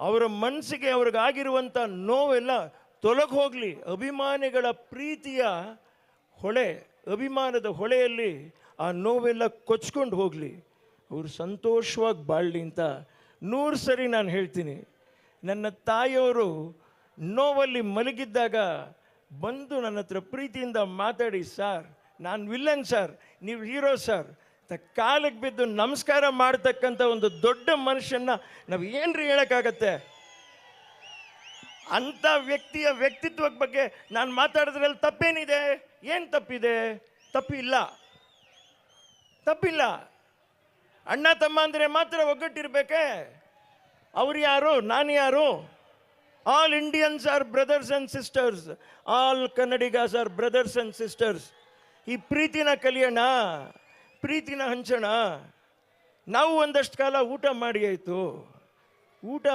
ಅವರ ಮನಸ್ಸಿಗೆ ಅವ್ರಿಗಾಗಿರುವಂಥ ನೋವೆಲ್ಲ ತೊಲಗಿ ಹೋಗಲಿ. ಅಭಿಮಾನಿಗಳ ಪ್ರೀತಿಯ ಹೊಳೆ, ಅಭಿಮಾನದ ಹೊಳೆಯಲ್ಲಿ ಆ ನೋವೆಲ್ಲ ಕೊಚ್ಕೊಂಡು ಹೋಗಲಿ, ಅವರು ಸಂತೋಷವಾಗಿ ಬಾಳಲಿ ಅಂತ 100 ಸರಿ ನಾನು ಹೇಳ್ತೀನಿ. ನನ್ನ ತಾಯಿಯವರು ನೋವಲ್ಲಿ ಮಲಗಿದ್ದಾಗ ಬಂದು ನನ್ನ ಹತ್ರ ಪ್ರೀತಿಯಿಂದ ಮಾತಾಡಿ, ಸರ್ ನಾನು ವಿಲ್ಲನ್ ಸರ್, ನೀವು ಹೀರೋ ಸರ್, ಕಾಲಿಗೆ ಬಿದ್ದು ನಮಸ್ಕಾರ ಮಾಡ್ತಕ್ಕಂಥ ಒಂದು ದೊಡ್ಡ ಮನುಷ್ಯನ ನಾವು ಏನ್ರಿ ಹೇಳೋಕ್ಕಾಗತ್ತೆ? ಅಂಥ ವ್ಯಕ್ತಿಯ ವ್ಯಕ್ತಿತ್ವದ ಬಗ್ಗೆ ನಾನು ಮಾತಾಡಿದ್ರಲ್ಲಿ ತಪ್ಪೇನಿದೆ? ಏನು ತಪ್ಪಿದೆ? ತಪ್ಪಿಲ್ಲ. ಅಣ್ಣ ತಮ್ಮ ಅಂದರೆ ಮಾತ್ರ ಒಗ್ಗಟ್ಟಿರ್ಬೇಕೆ? ಅವ್ರು ಯಾರು, ನಾನು ಯಾರು? All Indians are brothers and sisters, all Kannadigas are brothers and sisters. ಈ ಪ್ರೀತಿನ ಕಲಿಯೋಣ, ಪ್ರೀತಿನ ಹಂಚೋಣ. ನಾವು ಒಂದಷ್ಟು ಕಾಲ ಊಟ ಮಾಡಿ ಆಯಿತು, ಊಟ